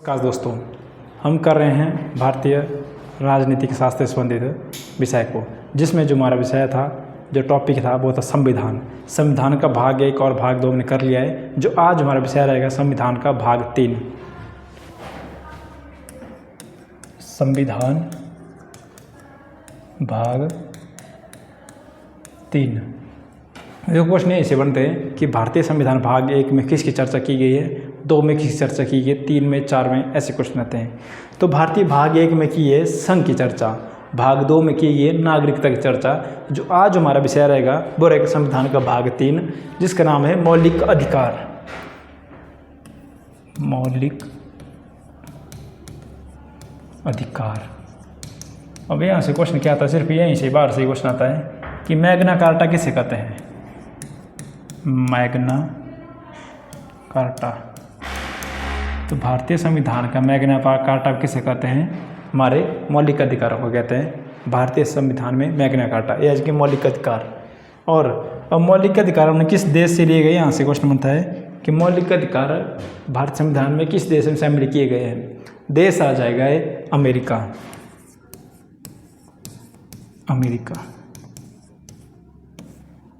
नमस्कार दोस्तों, हम कर रहे हैं भारतीय राजनीतिक शास्त्र से संबंधित विषय को, जिसमें जो हमारा विषय था, जो टॉपिक था वो था संविधान। संविधान का भाग 1 और भाग 2 हमने कर लिया है। जो आज हमारा विषय रहेगा संविधान का भाग 3। संविधान भाग 3। जो क्वेश्चन ऐसे बनते हैं कि भारतीय संविधान भाग 1 में किसकी चर्चा की गई है, 2 में किसकी चर्चा की गई, 3 में, 4 में, ऐसे क्वेश्चन आते हैं। तो भारतीय भाग 1 में की है संघ की चर्चा, भाग 2 में की है नागरिकता की चर्चा। जो आज हमारा विषय रहेगा वो रहेगा संविधान का भाग 3, जिसका नाम है मौलिक अधिकार। मौलिक अधिकार। अब यहाँ से क्वेश्चन क्या आता है, सिर्फ यहीं से बाहर से क्वेश्चन आता है कि मैग्ना कार्टा किसे कहते हैं। मैग्ना कार्टा, तो भारतीय संविधान का मैग्ना कार्टा किसे कहते हैं, हमारे मौलिक अधिकारों को कहते हैं। भारतीय संविधान में मैग्ना कार्टा ये आज के मौलिक अधिकार। और अब मौलिक अधिकार हमने किस देश से लिए गए, यहाँ से क्वेश्चन बनता है कि मौलिक अधिकार भारत संविधान में किस देश में शामिल किए गए हैं। देश आ जाएगा है अमेरिका।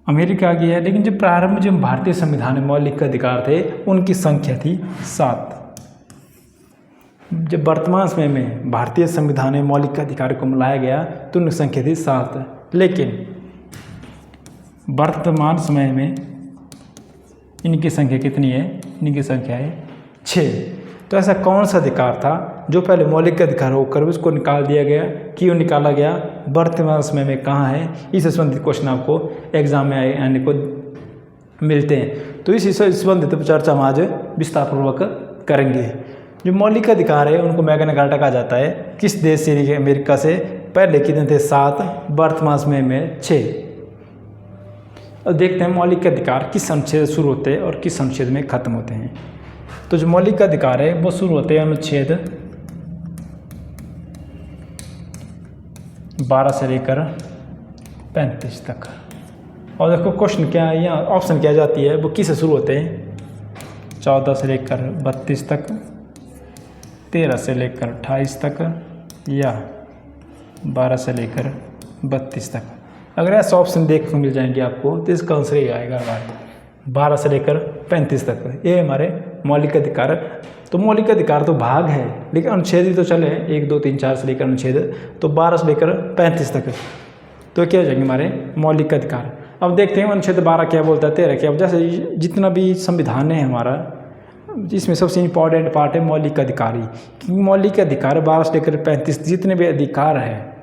अमेरिका की है। लेकिन जो प्रारंभ जो भारतीय संविधान में मौलिक अधिकार थे उनकी संख्या थी 7। जब वर्तमान समय में भारतीय संविधान में मौलिक अधिकार को मिलाया गया तो उनकी संख्या थी 7। लेकिन वर्तमान समय में इनकी संख्या कितनी है, इनकी संख्या है 6। तो ऐसा कौन सा अधिकार था जो पहले मौलिक अधिकार होकर उसको निकाल दिया गया, क्यों निकाला गया, वर्तमान समय में कहाँ है, इससे संबंधित क्वेश्चन आपको एग्जाम में आने को मिलते हैं। तो इस संबंधित चर्चा हम आज विस्तारपूर्वक करेंगे। जो मौलिक अधिकार है उनको मैग्ना कार्टा कहा जाता है। किस देश से, अमेरिका से। पहले कितने थे, 7, वर्तमान समय में 6। अब देखते हैं मौलिक अधिकार किस अनुच्छेद से शुरू होते हैं और किस अनुच्छेद में खत्म होते हैं। तो जो मौलिक अधिकार है वो शुरू होते हैं अनुच्छेद 12 से लेकर 35 तक। और देखो क्वेश्चन क्या है, यहाँ ऑप्शन क्या जाती है, वो किस से शुरू होते हैं, 14 से लेकर 32 तक, 13 से लेकर 28 तक, या 12 से लेकर 32 तक। अगर ऐसा ऑप्शन देखने को मिल जाएंगे आपको तो इसका आंसर ही आएगा 12 से लेकर 35 तक। ये हमारे मौलिक अधिकार। तो मौलिक अधिकार तो भाग है, लेकिन अनुच्छेद ही तो चले 1, 2, 3, 4 से लेकर अनुच्छेद, तो 12 से लेकर 35 तक। तो क्या हो जाएंगे हमारे मौलिक अधिकार। अब देखते हैं अनुच्छेद 12 क्या बोलता है, 13 क्या। अब जैसे जितना भी संविधान है हमारा, इसमें सबसे इम्पॉर्टेंट पार्ट है मौलिक अधिकार ही। मौलिक अधिकार 12 से लेकर 35 जितने भी अधिकार है,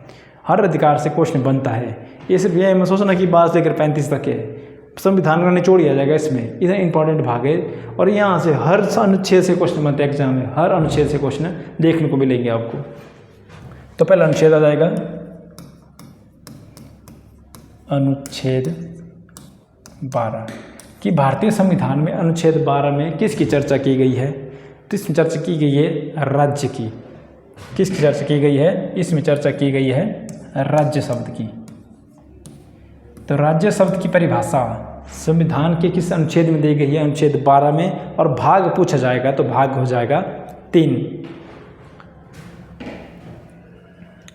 हर अधिकार से क्वेश्चन बनता है। ये सिर्फ ये मैं सोचना कि 12 से लेकर 35 तक है, संविधान का निचोड़ दिया जाएगा इसमें, इतना इंपॉर्टेंट भाग है। और यहाँ से हर अनुच्छेद से क्वेश्चन बनते हैं एग्जाम में, हर अनुच्छेद से क्वेश्चन देखने को मिलेंगे आपको। तो पहला अनुच्छेद आ जाएगा अनुच्छेद 12 कि भारतीय संविधान में अनुच्छेद 12 में किसकी चर्चा की गई है। तो इसमें चर्चा की गई है राज्य की। किसकी चर्चा की गई है, इसमें चर्चा की गई है राज्य शब्द की। तो राज्य शब्द की परिभाषा संविधान के किस अनुच्छेद में दी गई है, अनुच्छेद 12 में। और भाग पूछा जाएगा तो भाग हो जाएगा 3।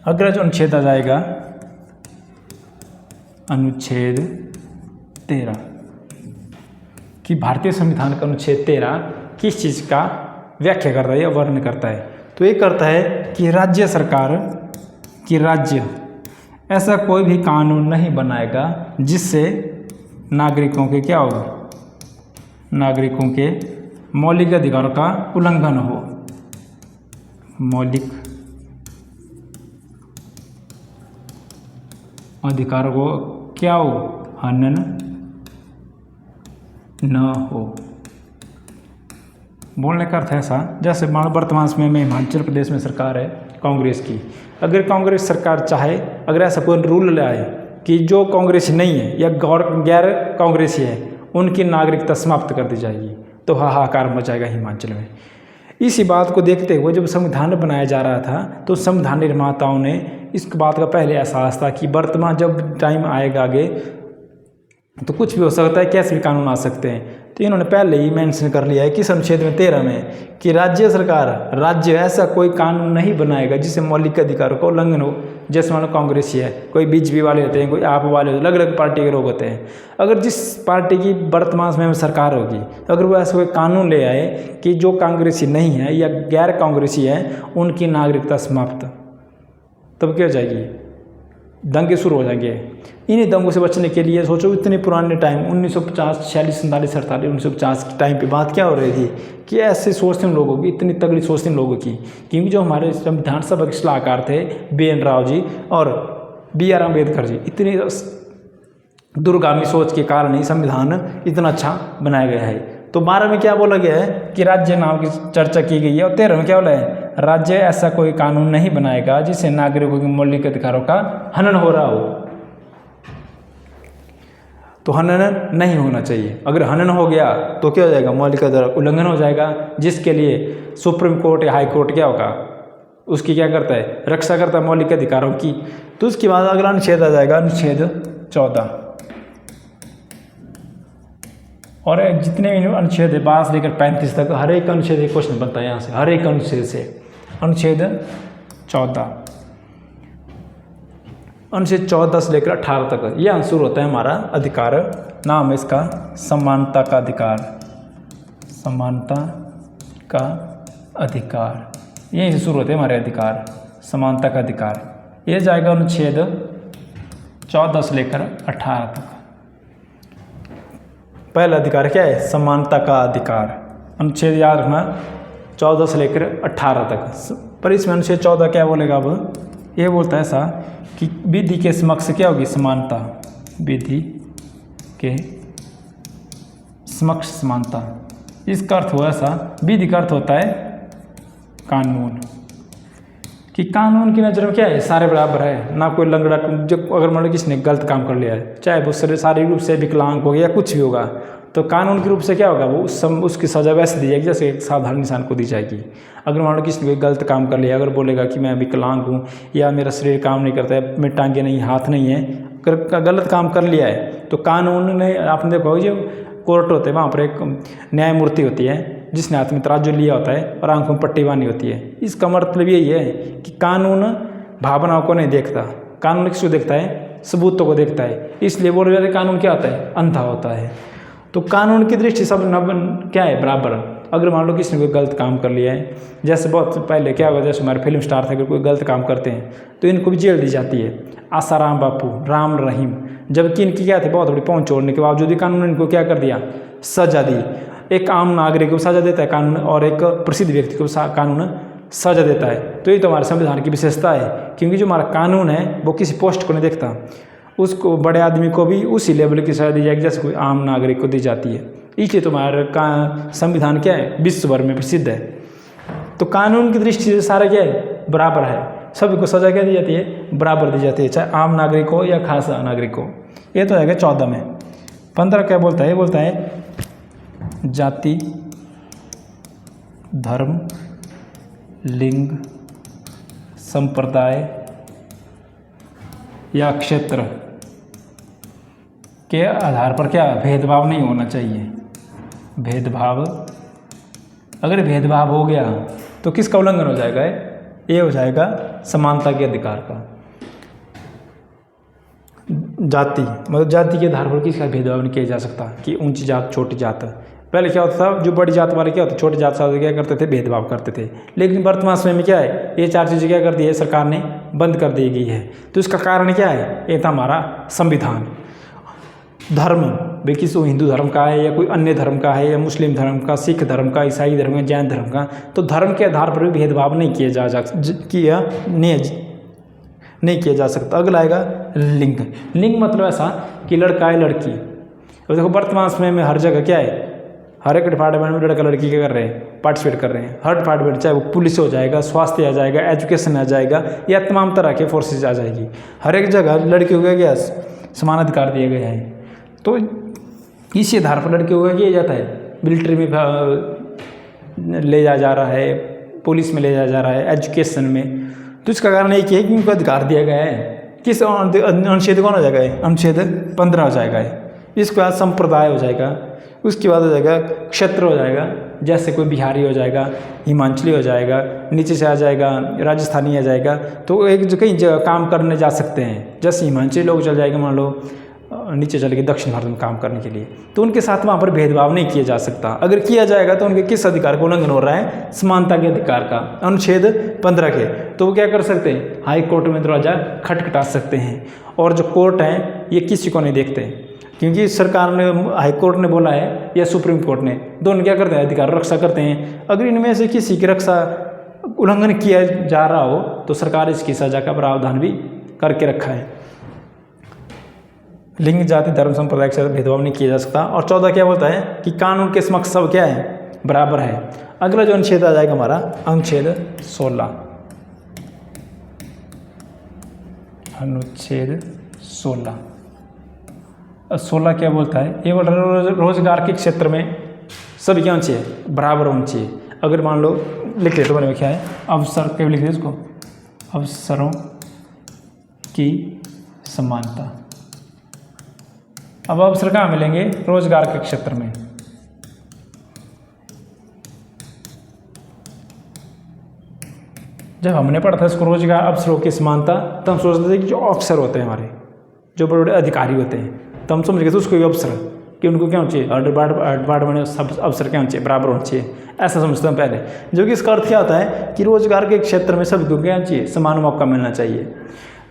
अगला जो अनुच्छेद आ जाएगा अनुच्छेद 13 कि भारतीय संविधान का अनुच्छेद 13 किस चीज़ का व्याख्या कर रहा है या वर्णन करता है। तो ये करता है कि राज्य सरकार की राज्य ऐसा कोई भी कानून नहीं बनाएगा जिससे नागरिकों के क्या हो, नागरिकों के मौलिक अधिकारों का उल्लंघन हो। मौलिक अधिकारों को क्या हो, हनन न हो। बोलने का अर्थ ऐसा, जैसे वर्तमान समय में हिमाचल प्रदेश में सरकार है कांग्रेस की। अगर कांग्रेस सरकार चाहे, अगर ऐसा कोई रूल लाए कि जो कांग्रेस नहीं है या गैर कांग्रेसी है उनकी नागरिकता समाप्त कर दी जाएगी, तो हाहाकार मचाएगा हिमाचल में। इसी बात को देखते हुए जब संविधान बनाया जा रहा था तो संविधान निर्माताओं ने इस बात का पहले एहसास था कि वर्तमान जब टाइम आएगा आगे तो कुछ भी हो सकता है, कैसे भी कानून आ सकते हैं। तो इन्होंने पहले ही मेंशन कर लिया है किस अनुच्छेद में 13 में कि राज्य सरकार, राज्य ऐसा कोई कानून नहीं बनाएगा जिससे मौलिक अधिकारों का उल्लंघन हो। जैसे मान लो कांग्रेसी है, कोई बीजेपी वाले होते हैं, कोई आप वाले होते हैं, अलग अलग पार्टी के लोग होते हैं। अगर जिस पार्टी की वर्तमान समय में सरकार होगी, अगर वो ऐसा कोई कानून ले आए कि जो कांग्रेसी नहीं है या गैर कांग्रेसी है उनकी नागरिकता समाप्त, तब क्या हो जाएगी, दंगे शुरू हो जाएंगे। इन्हीं दंगों से बचने के लिए सोचो, इतने पुराने टाइम 1950, 46, 47, 48, 1950 के टाइम पे बात क्या हो रही थी कि ऐसे सोचते हैं लोगों की, इतनी तगड़ी सोचते हैं लोगों की। क्योंकि जो हमारे संविधान सभा के सलाहकार थे BN राव जी और BR अम्बेडकर जी, इतनी दूरगामी सोच के कारण ही संविधान इतना अच्छा बनाया गया है। तो 12 में क्या बोला गया है कि राज्य नाम की चर्चा की गई है, और 13 में क्या बोला है, राज्य ऐसा कोई कानून नहीं बनाएगा जिससे नागरिकों के मौलिक अधिकारों का हनन हो रहा हो। तो हनन नहीं होना चाहिए। अगर हनन हो गया तो क्या हो जाएगा, मौलिक अधिकार उल्लंघन हो जाएगा, जिसके लिए सुप्रीम कोर्ट या हाई कोर्ट क्या होगा, उसकी क्या करता है, रक्षा करता है मौलिक अधिकारों की। तो उसके बाद अगला अनुच्छेद आ जाएगा, अनुच्छेद 14। और जितने अनुच्छेद है 12 से लेकर 35 तक, हर एक अनुच्छेद एक क्वेश्चन बनता है यहाँ से, हर एक अनुच्छेद से। अनुच्छेद 14, अनुच्छेद 14 से लेकर 18 तक यह शुरू होता है हमारा अधिकार, नाम है इसका समानता का अधिकार। समानता का अधिकार, यहीं से शुरू होते हैं हमारे अधिकार, समानता का अधिकार। ये जाएगा अनुच्छेद 14 से लेकर 18 तक। पहला अधिकार क्या है, समानता का अधिकार। अनुच्छेद याद रखना 14 से लेकर 18 तक। पर इसमें अनुच्छेद 14 क्या बोलेगा, अब ये बोलता है ऐसा कि विधि के समक्ष क्या होगी, समानता। विधि के समक्ष समानता, इसका अर्थ हुआ ऐसा, विधि का अर्थ होता है कानून, कि कानून की नज़र में क्या है, सारे बराबर है, ना कोई लंगड़ा। जब अगर मान लो किसी ने गलत काम कर लिया है, चाहे वो शारीरिक रूप से विकलांग हो गया या कुछ भी होगा, तो कानून के रूप से क्या होगा, वो उसकी सज़ा वैसे दी जाएगी जैसे एक साधारण इंसान को दी जाएगी। अगर मान लो किसी ने गलत काम कर लिया, अगर बोलेगा कि मैं विकलांग हूँ या मेरा शरीर काम नहीं करता है, मेरी टांगे नहीं, हाथ नहीं है, अगर गलत काम कर लिया है तो कानून ने, आपने देखा जो कोर्ट होते हैं वहाँ पर एक न्यायमूर्ति होती है जिसने हाथ में तराजू लिया होता है और आंखों में पट्टी बांधी होती है। इसका मतलब यही है कि कानून भावनाओं को नहीं देखता, कानून किसको देखता है, सबूतों को देखता है। इसलिए बोल रहे थे कानून क्या होता है, अंधा होता है। तो कानून की दृष्टि सब क्या है, बराबर। अगर मान लो किसी ने कोई गलत काम कर लिया है, जैसे बहुत पहले क्या हुआ, जैसे हमारे फिल्म स्टार थे, अगर कोई गलत काम करते हैं तो इनको भी जेल दी जाती है। आसाराम बापू, राम रहीम, जबकि इनकी क्या थे, बहुत बड़ी पहुंच छोड़ने के बावजूद भी कानून ने इनको क्या कर दिया, सजा दी। एक आम नागरिक को सजा देता है कानून, और एक प्रसिद्ध व्यक्ति को कानून सजा देता है। तो ये तो हमारे संविधान की विशेषता है, क्योंकि जो हमारा कानून है वो किसी पोस्ट को नहीं देखता, उसको बड़े आदमी को भी उसी लेवल की सजा दी जाएगी जैसे कोई आम नागरिक को दी जाती है। इसलिए तुम्हारा संविधान क्या है, विश्व भर में प्रसिद्ध है। तो कानून की दृष्टि से सारा क्या है, बराबर है, सभी को सजा क्या दी जाती है, बराबर दी जाती है, चाहे आम नागरिक हो या खास नागरिक हो। ये तो आएगा 14 में। 15 क्या बोलता है, ये बोलता है जाति, धर्म, लिंग, संप्रदाय या क्षेत्र के आधार पर क्या भेदभाव नहीं होना चाहिए। भेदभाव, अगर भेदभाव हो गया तो किसका उल्लंघन हो जाएगा, ये हो जाएगा समानता के अधिकार का। जाति, मतलब जाति के आधार पर किसका भेदभाव नहीं किया जा सकता कि ऊंची जात छोटी जात। पहले क्या होता था, जो बड़ी जात वाले क्या होते, छोटी जात वाले क्या करते थे, भेदभाव करते थे। लेकिन वर्तमान समय में क्या है, ये 4 चीज़ें क्या कर दी है सरकार ने, बंद कर दी गई है। तो इसका कारण क्या है, ये था हमारा संविधान। धर्म, भाई किसी हिंदू धर्म का है या कोई अन्य धर्म का है या मुस्लिम धर्म का, सिख धर्म का, ईसाई धर्म का, जैन धर्म का, तो धर्म के आधार पर भी भेदभाव नहीं किया जा सकता। अगला आएगा लिंग। लिंग मतलब ऐसा कि लड़का है लड़की। अब देखो वर्तमान समय में हर जगह क्या है, हर एक डिपार्टमेंट में लड़का लड़की क्या कर रहे हैं, पार्टिसिपेट कर रहे हैं। हर डिपार्टमेंट, चाहे वो पुलिस हो जाएगा, स्वास्थ्य आ जाएगा, एजुकेशन आ जाएगा, या तमाम तरह के फोर्सेज आ जाएगी। हर एक जगह लड़कियों को क्या समान अधिकार दिए गए हैं। तो इसी आधार पर लड़कियों को किया जाता है, मिलिट्री में ले जाया जा रहा है, पुलिस में ले जाया जा रहा है, एजुकेशन में। तो इसका कारण एक है कि उनको अधिकार दिया गया है। किस अनुच्छेद कौन हो जाएगा, अनुच्छेद 15 हो जाएगा। इसके बाद संप्रदाय हो जाएगा, उसके बाद हो जाएगा क्षेत्र हो जाएगा, जैसे कोई बिहारी हो जाएगा, हिमाचली हो जाएगा, नीचे से आ जाएगा राजस्थानी आ जाएगा। तो एक जो कहीं काम करने जा सकते हैं, जैसे हिमाचली लोग चल जाएंगे मान लो नीचे चले गए दक्षिण भारत में काम करने के लिए, तो उनके साथ वहाँ पर भेदभाव नहीं किया जा सकता। अगर किया जाएगा तो उनके किस अधिकार का उल्लंघन हो रहा है? समानता के अधिकार का, अनुच्छेद 15 के। तो वो क्या कर सकते हैं? हाई कोर्ट में दरवाजा खटखटा सकते हैं। और जो कोर्ट है ये किसी को नहीं देखते, क्योंकि सरकार ने, हाई कोर्ट ने बोला है या सुप्रीम कोर्ट ने, दोनों क्या करते हैं? अधिकार रक्षा करते हैं। अगर इनमें से किसी की रक्षा उल्लंघन किया जा रहा हो तो सरकार इसकी सजा का प्रावधान भी करके रखा है। लिंग, जाति, धर्म, संप्रदाय के साथ भेदभाव नहीं किया जा सकता। और 14 क्या बोलता है कि कानून के समक्ष सब क्या है? बराबर है। अगला जो अनुच्छेद आ जाएगा हमारा अनुच्छेद 16। अनुच्छेद 16 क्या बोलता है? ये बोल रहा है रोजगार के क्षेत्र में सभी क्या होना चाहिए? बराबर होना चाहिए। अगर मान लो लिख ले तो मैंने क्या है? अवसर, क्या लिख दे इसको? अवसरों की समानता। अब अवसर कहाँ मिलेंगे? रोजगार के क्षेत्र में। जब हमने पढ़ा था इसको रोजगार अवसरों की समानता, तो हम सोचते थे कि जो अफसर होते हैं हमारे, जो बड़े बड़े अधिकारी होते हैं, तो हम समझ गए थे उसको भी अवसर, कि उनको क्या होना चाहिए? डिपार्टमेंट सब अवसर क्या होना चाहिए? बराबर होना चाहिए, ऐसा समझते हैं पहले। जो कि इसका अर्थ क्या होता है कि रोजगार के क्षेत्र में सभी को क्या होना चाहिए? समान मौका मिलना चाहिए।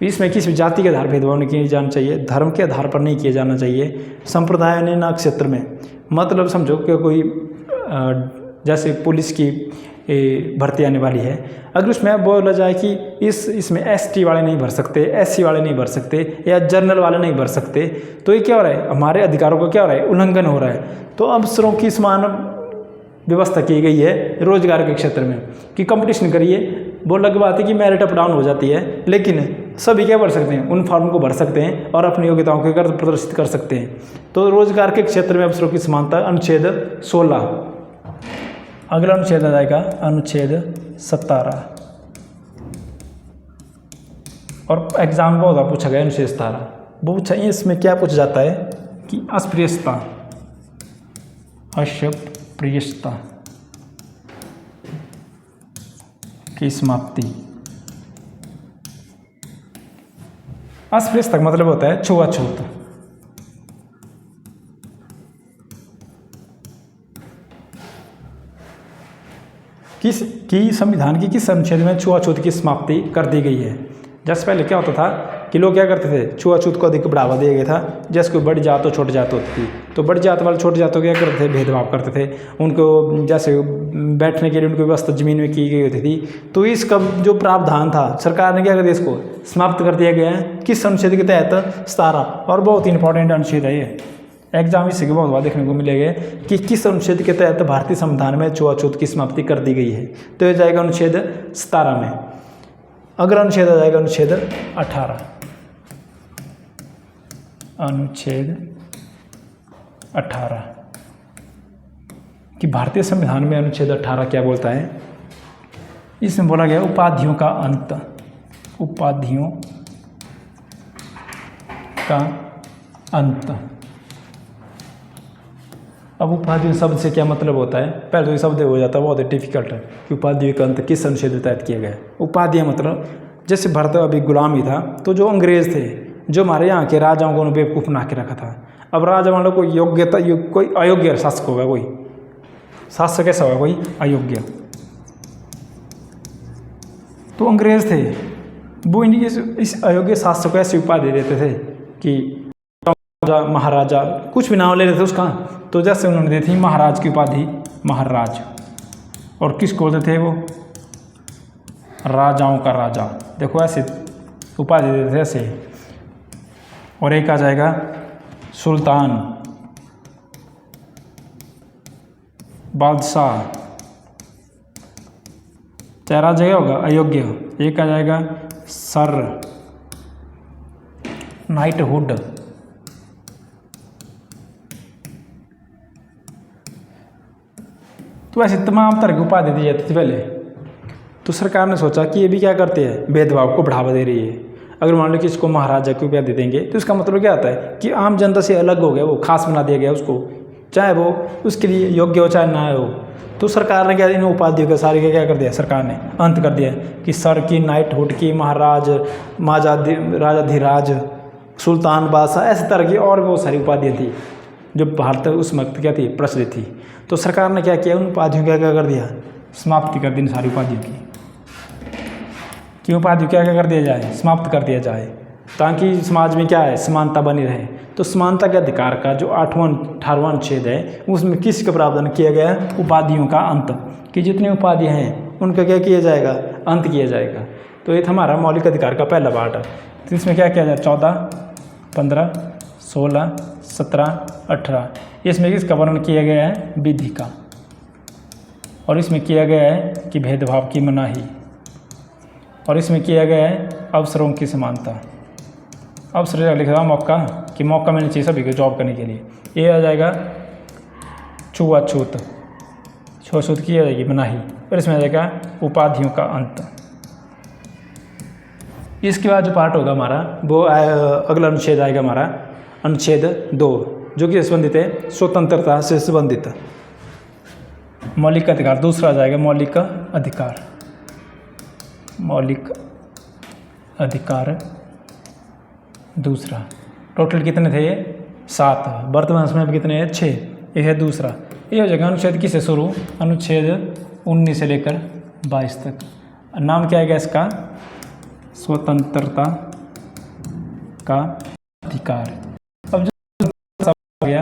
इसमें किसी जाति के आधार भेदभाव नहीं किया जाना चाहिए, धर्म के आधार पर नहीं किया जाना चाहिए, संप्रदाय ने ना क्षेत्र में। मतलब समझो कि कोई जैसे पुलिस की भर्ती आने वाली है, अगर उसमें बोला जाए कि इसमें एसटी वाले नहीं भर सकते, एससी वाले नहीं भर सकते, या जनरल वाले नहीं भर सकते, तो ये क्या हो रहा है? हमारे अधिकारों का क्या हो रहा है? उल्लंघन हो रहा है। तो अवसरों की समान व्यवस्था की गई है रोजगार के क्षेत्र में कि कंपटीशन करिए। वो अलग बात है कि मेरिट अप डाउन हो जाती है, लेकिन सभी क्या भर सकते हैं? उन फॉर्म को भर सकते हैं और अपनी योग्यताओं को प्रदर्शित कर सकते हैं। तो रोजगार के क्षेत्र में अवसरों की समानता, अनुच्छेद 16। अगला अनुच्छेद आ जाएगा अनुच्छेद 17। और एग्जाम में बहुत पूछा गया अनुच्छेद 17। वो पूछा, इसमें क्या पूछा जाता है कि अस्पृश्यता, अस्पृश्यता की समाप्ति। अस्पृश्यता का मतलब होता है छुआछूत। की संविधान की किस अनुच्छेद में छुआछूत की समाप्ति कर दी गई है? जैसे पहले क्या होता था कि लोग क्या करते थे? छुआछूत को अधिक बढ़ावा दिया गया था। जैसे कोई बड़ी जात और छोटी जात होती थी, तो बड़ी जात वाले छोटी जातों क्या करते थे? भेदभाव करते थे। उनको जैसे बैठने के लिए उनकी व्यवस्था जमीन में की गई होती थी। तो इसका जो प्रावधान था सरकार ने क्या कर दिया? इसको समाप्त कर दिया गया है। किस अनुच्छेद के तहत? 17। और बहुत ही इंपॉर्टेंट अनुच्छेद है ये, एग्जाम इसी के बहुत बात देखने को मिलेगा कि किस अनुच्छेद के तहत भारतीय संविधान में छुआछूत की समाप्ति कर दी गई है। तो यह जाएगा अनुच्छेद 17 में। अगला अनुच्छेद आ जाएगा अनुच्छेद 18। अनुच्छेद 18 कि भारतीय संविधान में अनुच्छेद 18 क्या बोलता है? इसमें बोला गया उपाधियों का अंत। उपाधियों का अंत। अब उपाधि शब्द से क्या मतलब होता है? पहले तो ये शब्द हो जाता है बहुत डिफिकल्ट है कि उपाधि का अंत किस अनुच्छेद में तहत किया गया है। उपाधियाँ मतलब जैसे भारत अभी गुलामी था, तो जो अंग्रेज थे, जो हमारे यहाँ के राजाओं को बेवकूफ़ बना के रखा था। अब राजा मान लो कोई योग्यता, कोई अयोग्य शासक होगा, कोई शासक ऐसा होगा कोई अयोग्य, तो अंग्रेज थे वो इस अयोग्य शासक को ऐसी उपाधि देते थे कि महाराजा, कुछ भी नाम ले लेते थे उसका। तो जैसे उन्होंने दी थी महाराज की उपाधि, महाराज। और किसको बोलते थे? वो राजाओं का राजा। देखो ऐसे उपाधि देते थे ऐसे। और एक आ जाएगा सुल्तान, बादशाह, चाहे राजा होगा अयोग्य। एक आ जाएगा सर, नाइटहुड। तो ऐसे तमाम तरह की उपाधि दी जाती थी पहले। तो सरकार ने सोचा कि ये भी क्या करते हैं? भेदभाव को बढ़ावा दे रही है। अगर मान लो कि इसको महाराजा की उपाधि देंगे तो इसका मतलब क्या आता है कि आम जनता से अलग हो गया, वो खास बना दिया गया उसको, चाहे वो उसके लिए योग्य हो चाहे ना हो। तो सरकार ने क्या इन उपाधियों के सारे क्या कर दिया, सरकार ने अंत कर दिया कि सर की, नाइटहुड की, महाराज, राजाधिराज, सुल्तान बादशाह, ऐसे तरह की और बहुत सारी उपाधियाँ थी जो भारत उस वक्त क्या थी, प्रचलित थी। तो सरकार ने क्या किया, उन उपाधियों का क्या कर दिया, समाप्ति कर दी इन सारी उपाधियों की, कि उपाधि क्या क्या कर दिया जाए, समाप्त कर दिया जाए, ताकि समाज में क्या है, समानता बनी रहे। तो समानता के अधिकार का जो 8वां 18वां अनुच्छेद है उसमें किसका प्रावधान किया गया है, उपाधियों का अंत, कि जितनी उपाधियाँ हैं उनका क्या किया जाएगा, अंत किया जाएगा। तो ये था हमारा मौलिक अधिकार का पहला पार्ट। तो इसमें क्या किया जाए, 14, 15, 16, 17, 18, इसमें किसका वर्णन किया गया है, विधि का, और इसमें किया गया है कि भेदभाव की मनाही, और इसमें किया गया है अवसरों की समानता। अवसर लिखा था मौका, कि मौका मिलना चाहिए सभी को जॉब करने के लिए। ये आ जाएगा छुआछूत, छुआछूत की आ जाएगी मनाही, और इसमें आ जाएगा उपाधियों का अंत। इसके बाद जो पार्ट होगा हमारा वो अगला अनुच्छेद आएगा हमारा अनुच्छेद 2, जो कि संबंधित है स्वतंत्रता से संबंधित मौलिक अधिकार। दूसरा आ जाएगा मौलिक अधिकार, मौलिक अधिकार दूसरा। टोटल कितने थे, 7, वर्तमान समय में कितने हैं, 6। ये है दूसरा। ये हो जाएगा अनुच्छेद किससे शुरू, अनुच्छेद 19 से लेकर 22 तक। नाम क्या आएगा इसका, स्वतंत्रता का अधिकार। अब जो हो गया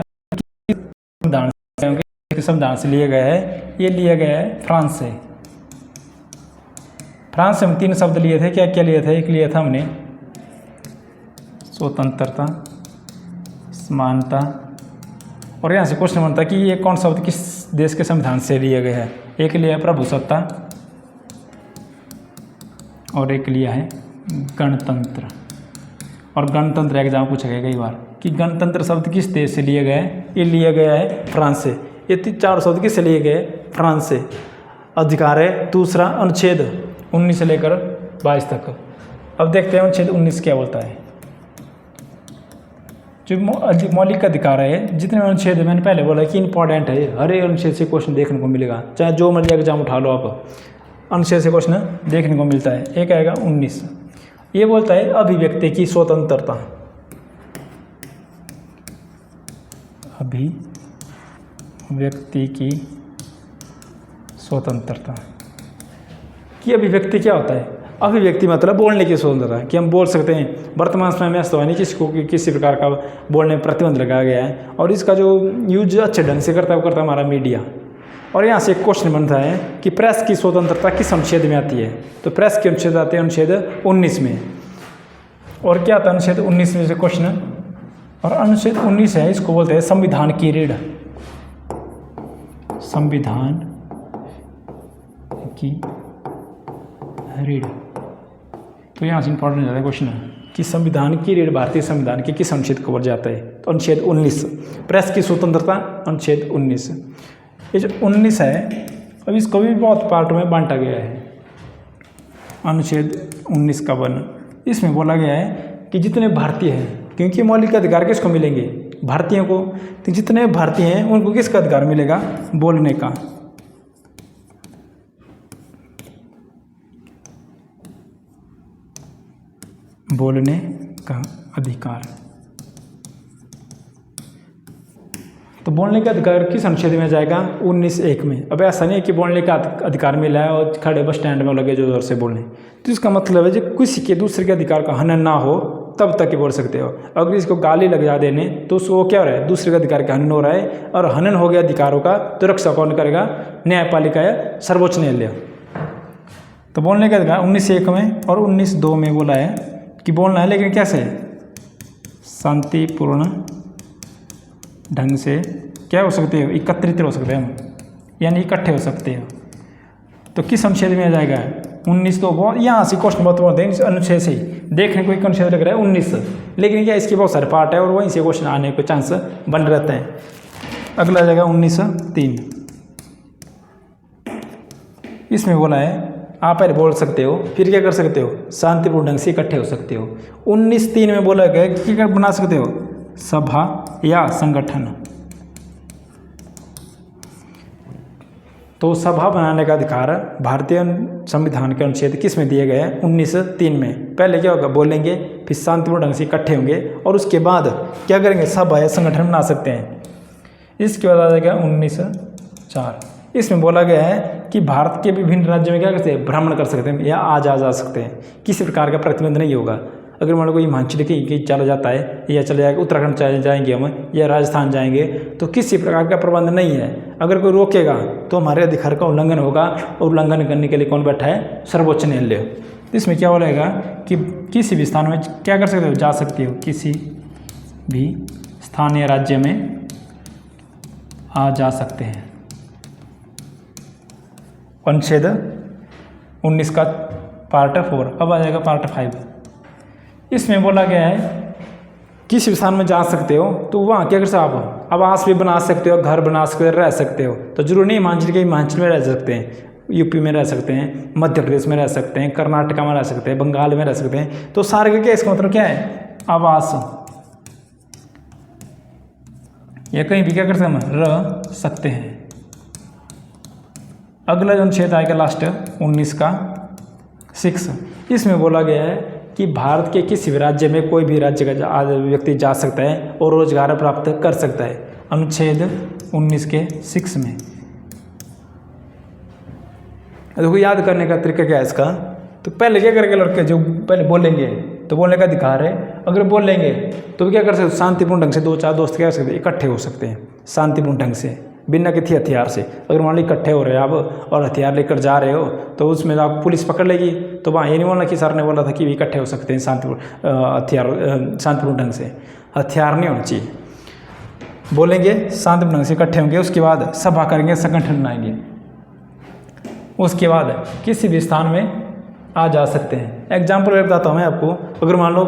संविधान से लिया गया है, ये लिया गया है फ्रांस से। फ्रांस से हम 3 शब्द लिए थे, क्या क्या लिए थे, एक लिया था हमने स्वतंत्रता, समानता, और यहाँ से क्वेश्चन बनता है कि ये कौन शब्द किस देश के संविधान से लिया गया है। एक लिया है प्रभुसत्ता और एक लिया है गणतंत्र। और गणतंत्र एग्जाम पूछा गया कई बार कि गणतंत्र शब्द किस देश से लिया गया है, ये लिया गया है फ्रांस से। ये 4 शब्द किससे लिए गए, फ्रांस से। अधिकार है दूसरा अनुच्छेद 19 से लेकर 22 तक। अब देखते हैं अनुच्छेद 19 क्या बोलता है। जो मौलिक अधिकार है, जितने अनुच्छेद मैंने पहले बोला कि इंपॉर्टेंट है, हर एक अनुच्छेद से क्वेश्चन देखने को मिलेगा, चाहे जो मर्जी एग्जाम उठा लो आप, अनुच्छेद से क्वेश्चन देखने को मिलता है। एक आएगा 19, ये बोलता है अभिव्यक्ति की स्वतंत्रता, अभिव्यक्ति की स्वतंत्रता। कि अभिव्यक्ति क्या होता है, अभिव्यक्ति मतलब बोलने की स्वतंत्रता, कि हम बोल सकते हैं। वर्तमान समय में ऐसा नहीं किसी को किसी प्रकार का बोलने में प्रतिबंध लगाया गया है, और इसका जो यूज अच्छे ढंग से करता है वो करता है हमारा मीडिया। और यहाँ से एक क्वेश्चन बनता है कि प्रेस की स्वतंत्रता किस अनुच्छेद में आती है, तो प्रेस के अनुच्छेद आते हैं अनुच्छेद 19 में। और क्या आता है अनुच्छेद 19 में से क्वेश्चन, और अनुच्छेद 19 है, इसको बोलते हैं संविधान की रीढ़, संविधान की रीढ़। तो यहाँ से इंपॉर्टेंट हो जाता है क्वेश्चन कि संविधान की रीढ़ भारतीय संविधान के किस अनुच्छेद को जाता है, तो अनुच्छेद 19, प्रेस की स्वतंत्रता अनुच्छेद 19। ये जो 19 है, अब इसको भी बहुत पार्टों में बांटा गया है। अनुच्छेद 19 का वर्णन इसमें बोला गया है कि जितने भारतीय हैं, क्योंकि मौलिक अधिकार किसको मिलेंगे, भारतीयों को, तो जितने भारतीय हैं उनको किसका अधिकार मिलेगा, बोलने का। बोलने का अधिकार। तो बोलने का अधिकार किस अनुच्छेद में जाएगा, 19(1) में। अब ऐसा नहीं है कि बोलने का अधिकार मिला है और खड़े बस स्टैंड में लगे जो जोर से बोलने, तो इसका मतलब है जब किसी के दूसरे के अधिकार का हनन ना हो तब तक ही बोल सकते हो। अगर इसको गाली लग जा देने तो उसको क्या हो रहा है, दूसरे के अधिकार का हनन हो रहा है, और हनन हो गया अधिकारों का तो रक्षा कौन करेगा, न्यायपालिका या सर्वोच्च न्यायालय। तो बोलने का अधिकार 19(1) में और 19(2) में बोला है कि बोलना है, लेकिन कैसे, शांतिपूर्ण ढंग से क्या हो सकते हो, एकत्रित हो सकते हैं हम, यानी इकट्ठे हो सकते हो। तो किस अनुच्छेद में आ जाएगा, 19। तो बहुत यहाँ से क्वेश्चन बहुत होते हैं अनुच्छेद से ही देखने को एक अनुच्छेद लग रहा है 19, लेकिन क्या इसके बहुत सारे पार्ट है और वहीं से क्वेश्चन आने के चांस बन रहते हैं। अगला आ जाएगा 19(3), इसमें बोला है आप पहले बोल सकते हो, फिर क्या कर सकते हो, शांतिपूर्ण ढंग से इकट्ठे हो सकते हो। 19(3) में बोला गया कि क्या बना सकते हो, सभा या संगठन। तो सभा बनाने का अधिकार भारतीय संविधान के अनुच्छेद किस में दिए गए हैं, 19(3) में। पहले क्या होगा, बोलेंगे, फिर शांतिपूर्ण ढंग से इकट्ठे होंगे और उसके बाद क्या करेंगे, सभा या संगठन बना सकते हैं। इसके बाद आ जाएगा 19(4). इसमें बोला गया है कि भारत के विभिन्न राज्यों में क्या कर सकते हैं, भ्रमण कर सकते हैं या आ जा सकते हैं, किसी प्रकार का प्रतिबंध नहीं होगा। अगर मान लो कोई हिमाचल की चला जाता है या चले जाएगा, उत्तराखंड चले जाएंगे हम या राजस्थान जाएंगे, तो किसी प्रकार का प्रबंध नहीं है। अगर कोई रोकेगा तो हमारे अधिकार का उल्लंघन होगा, और उल्लंघन करने के लिए कौन बैठा है, सर्वोच्च न्यायालय। इसमें क्या बोलेगा कि किसी भी स्थान में क्या कर सकते हो, जा सकते हो, किसी भी स्थान या राज्य में आ जा सकते हैं। अनुच्छेद 19 का पार्ट 4। अब आ जाएगा पार्ट 5। इसमें बोला गया है किसी स्थान में जा सकते हो, तो वहाँ क्या कर सकते हो, आप आवास भी बना सकते हो, घर बना सकते हो, रह सकते हो। तो जरूरी नहीं हिमाचल के, हिमाचल में रह सकते हैं, यूपी में रह सकते हैं, मध्य प्रदेश में रह सकते हैं, कर्नाटका में रह सकते हैं, बंगाल में रह सकते हैं। तो सारे का क्या, इसका मतलब क्या है, आवास, या कहीं भी क्या कर सकते हैं, हम रह सकते हैं। अगला जो अनुच्छेद आएगा लास्ट 19 का 6। इसमें बोला गया है कि भारत के किसी भी राज्य में कोई भी राज्य का व्यक्ति जा सकता है और रोजगार प्राप्त कर सकता है। अनुच्छेद 19 के 6 में देखो, याद करने का तरीका क्या है इसका। तो पहले क्या करेंगे लड़के, जो पहले बोलेंगे तो बोलने का अधिकार है। अगर बोलेंगे तो क्या कर सकते, शांतिपूर्ण ढंग से 2-4 दोस्त क्या कर सकते हैं, इकट्ठे हो सकते हैं शांतिपूर्ण ढंग से, बिना किसी हथियार से। अगर मान लो इकट्ठे हो रहे हैं आप और हथियार लेकर जा रहे हो, तो उसमें आप पुलिस पकड़ लेगी। तो वहाँ ये नहीं बोलना कि सर ने बोला था कि इकट्ठे हो सकते हैं शांतिपूर्ण ढंग से, हथियार नहीं होना चाहिए। बोलेंगे, शांतिपूर्ण ढंग से इकट्ठे होंगे, उसके बाद सभा करेंगे, संगठन बनाएंगे, उसके बाद किसी भी स्थान में आ जा सकते हैं। एग्जाम्पल बताता हूँ मैं आपको। अगर मान लो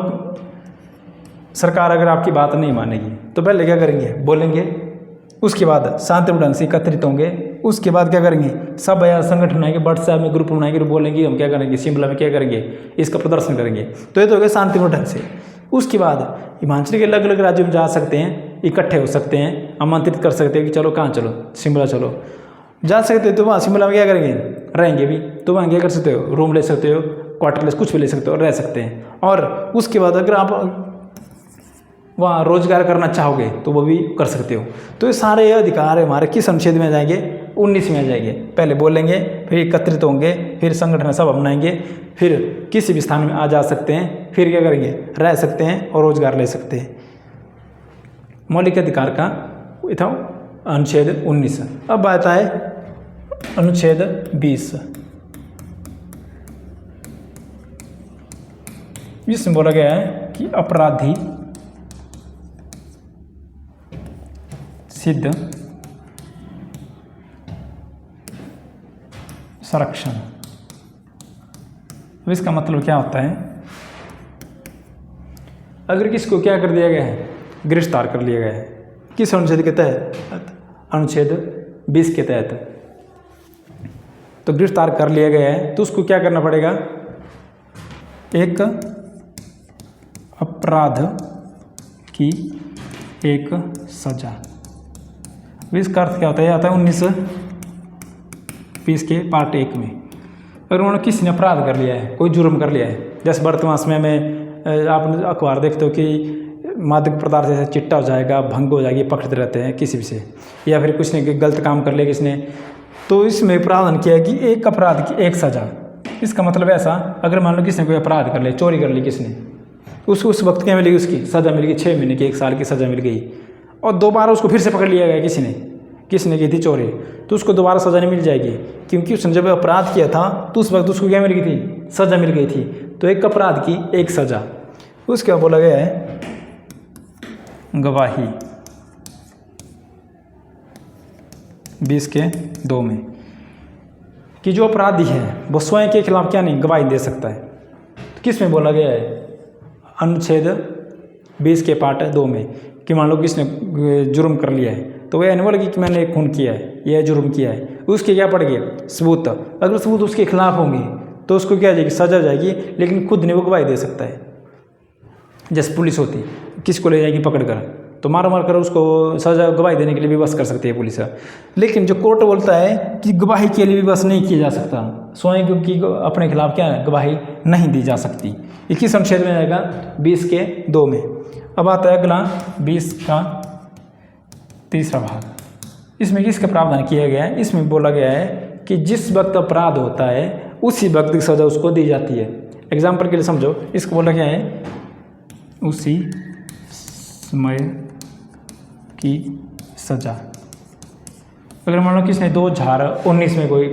सरकार अगर आपकी बात नहीं मानेगी, तो पहले क्या करेंगे, बोलेंगे, उसके बाद शांतिपूर्ण ढंग से एकत्रित होंगे, उसके बाद क्या करेंगे, सब या संगठन बनाएंगे, व्हाट्सएप में ग्रुप बनाएंगे, बोलेंगे हम क्या करेंगे, शिमला में क्या करेंगे, इसका प्रदर्शन करेंगे। तो ये तो हो गया शांतिपूर्ण ढंग से। उसके बाद हिमाचल के अलग अलग राज्यों में जा सकते हैं, इकट्ठे हो सकते हैं, आमंत्रित कर सकते हैं कि चलो कहाँ चलो, शिमला चलो, जा सकते हो। तो वहाँ शिमला में क्या करेंगे, रहेंगे भी। तो वहाँ क्या कर सकते हो, रूम ले सकते हो, क्वार्टर ले, कुछ भी ले सकते हो, रह सकते हैं। और उसके बाद अगर आप वहाँ रोजगार करना चाहोगे तो वो भी कर सकते हो। तो ये सारे अधिकार हमारे किस अनुच्छेद में आ जाएंगे, 19 में आ जाएंगे। पहले बोलेंगे, फिर एकत्रित होंगे, फिर संगठन सब बनाएंगे, फिर किसी भी स्थान में आ जा सकते हैं, फिर क्या करेंगे, रह सकते हैं और रोजगार ले सकते हैं। मौलिक अधिकार का था अनुच्छेद 19। अब आता है अनुच्छेद 20। इसमें बोला गया है कि अपराधी सिद्ध संरक्षण। अब इसका मतलब क्या होता है, अगर किसको क्या कर दिया गया है, गिरफ्तार कर लिया गया है, किस अनुच्छेद के तहत, अनुच्छेद 20 के तहत, तो गिरफ्तार कर लिया गया है, तो उसको क्या करना पड़ेगा, एक अपराध की एक सजा। इसका अर्थ क्या होता है, आता है 19-20 के पार्ट 1 में। अगर उन्होंने किसी ने अपराध कर लिया है, कोई जुर्म कर लिया है, जैसे वर्तमान समय में आप अखबार देखते हो कि मादक पदार्थ जैसे चिट्टा हो जाएगा, भंग हो जाएगी, पकड़ते रहते हैं किसी भी से, या फिर कुछ ने गलत काम कर लिया किसने, तो इसमें प्रावधान किया है कि एक अपराध की एक सजा। इसका मतलब ऐसा, अगर मान लो किसने कोई अपराध कर लिया, चोरी कर ली किसने, उस वक्त क्या मिलेगी, उसकी सज़ा मिल गई 6 महीने की, 1 साल की सज़ा मिल गई। और दोबारा उसको फिर से पकड़ लिया गया किसने की थी चोरी, तो उसको दोबारा सज़ा नहीं मिल जाएगी, क्योंकि उसने जब अपराध किया था तो उस वक्त उसको क्या मिल गई थी, सज़ा मिल गई थी। तो एक अपराध की एक सज़ा। उसके बाद बोला गया है गवाही 20 के 2 में, कि जो अपराधी है वो स्वयं के खिलाफ क्या नहीं, गवाही दे सकता है। तो किस में बोला गया है, अनुच्छेद 20 के पार्ट 2 में, कि मान लो किसने जुर्म कर लिया है, तो वह नहीं बोलेगी कि मैंने खून किया है, यह जुर्म किया है, उसके क्या पड़ गए, सबूत। अगर सबूत उसके खिलाफ होंगे तो उसको क्या हो जाएगी, सजा हो जाएगी, लेकिन खुद नहीं वो गवाही दे सकता है। जैसे पुलिस होती, किसको ले जाएगी पकड़ कर, तो मार मार कर उसको सजा गवाही देने के लिए विवश कर सकती है पुलिस। लेकिन जो कोर्ट बोलता है कि गवाही के लिए विवश नहीं किया जा सकता, स्वयं की अपने खिलाफ क्या है, गवाही नहीं दी जा सकती। 21 अनुच्छेद में आएगा 20 के 2 में। अब आता है अगला 20 का तीसरा भाग। इसमें किसका प्रावधान किया गया है, इसमें बोला गया है कि जिस वक्त अपराध होता है उसी वक्त की सज़ा उसको दी जाती है। एग्जाम्पल के लिए समझो, इसको बोला गया है उसी समय की सज़ा। अगर मान लो किसने 2019 में कोई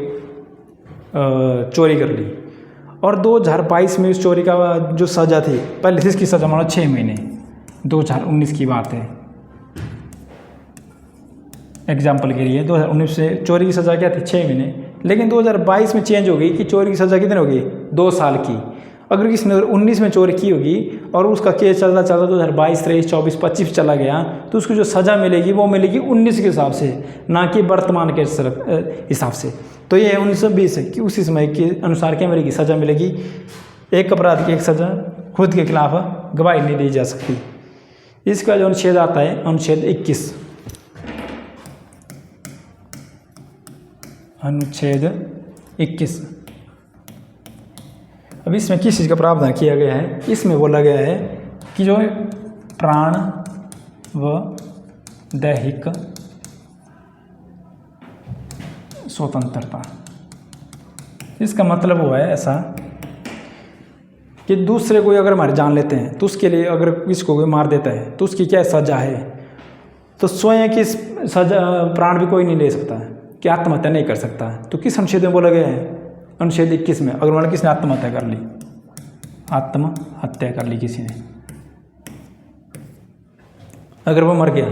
चोरी कर ली और 2022 में उस चोरी का जो सज़ा थी, पहले थी इसकी सज़ा मान लो 6 महीने, 2019 की बात है। एग्जाम्पल के लिए 2019 से चोरी की सज़ा क्या थी, 6 महीने, लेकिन 2022 में चेंज हो गई कि चोरी की सज़ा कितनी होगी, 2 साल की। अगर किसने 19 में चोरी की होगी और उसका केस चलता 2022, 23, 24, 25 चला गया, तो उसको जो सज़ा मिलेगी वो मिलेगी 19 के हिसाब से, ना कि वर्तमान के हिसाब से। तो ये 1920 है कि उसी समय के अनुसार क्या मिलेगी, सज़ा मिलेगी। एक अपराध की एक सज़ा, खुद के खिलाफ गवाही नहीं दी जा सकती। इसका जो अनुच्छेद आता है, अनुच्छेद 21, अनुच्छेद 21। अब इसमें किस चीज़ का प्रावधान किया गया है, इसमें बोला गया है कि जो प्राण व दैहिक स्वतंत्रता, इसका मतलब हुआ है ऐसा कि दूसरे को अगर हमारे जान लेते हैं तो उसके लिए, अगर इसको कोई मार देता है तो उसकी क्या सज़ा है, तो स्वयं की सज़ा प्राण भी कोई नहीं ले सकता है कि आत्महत्या नहीं कर सकता है। तो किस अनुच्छेद में बोला गया है, अनुच्छेद 21 में। अगर मान किसने आत्महत्या कर ली, आत्महत्या कर ली किसी ने, अगर वो मर गया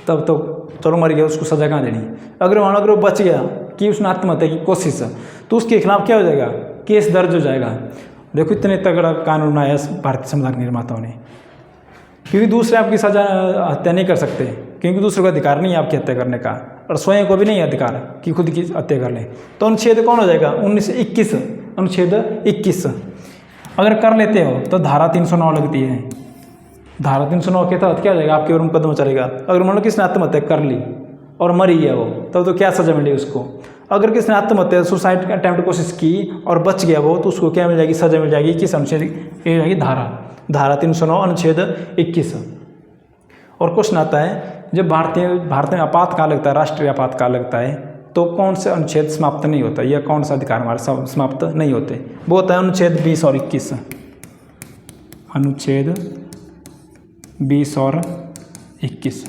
तब तो चलो मर गया, उसको सज़ा कहाँ देनी। अगर वो बच गया कि उसने आत्महत्या की कोशिश, तो उसके खिलाफ क्या हो जाएगा, केस दर्ज हो जाएगा। देखो इतने तगड़ा कानून आया भारतीय संविधान निर्माताओं ने, क्योंकि दूसरे आपकी सजा हत्या नहीं कर सकते, क्योंकि दूसरे को अधिकार नहीं है आपकी हत्या करने का, और स्वयं को भी नहीं अधिकार कि खुद की हत्या कर ले। तो अनुच्छेद कौन हो जाएगा, 1921, अनुच्छेद 21। अगर कर लेते हो तो धारा 309 लगती है। धारा 309 के तहत क्या हो जाएगा, आपके ऊपर मुकदमा चलेगा। अगर मान लो किसने आत्महत्या कर ली और मर गया वो, तब तो क्या सजा मिलेगी उसको। अगर किसने आत्महत्या सुसाइड अटेम्प्ट कोशिश की और बच गया वो, तो उसको क्या मिल जाएगी, सजा मिल जाएगी। किस अनुच्छेद, ये जाएगी धारा 309 अनुच्छेद 21। और क्वेश्चन आता है, जब भारत में आपातकाल लगता है, राष्ट्रीय आपातकाल लगता है, तो कौन से अनुच्छेद समाप्त नहीं होता, या कौन सा अधिकार हमारे समाप्त नहीं होते। वो होता है अनुच्छेद 20 और 21, अनुच्छेद 20 और 21।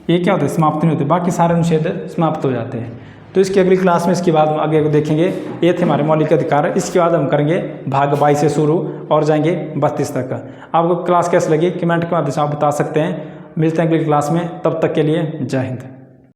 ये क्या होता है, समाप्त नहीं होते, बाकी सारे अनुच्छेद समाप्त हो जाते हैं। तो इसकी अगली क्लास में इसके बाद आगे देखेंगे। ये थे हमारे मौलिक अधिकार। इसके बाद हम करेंगे भाग 22 से शुरू और जाएंगे 32 तक। आपको क्लास कैसे लगी कमेंट के माध्यम से आप बता सकते हैं। मिलते हैं अगली क्लास में, तब तक के लिए जय हिंद।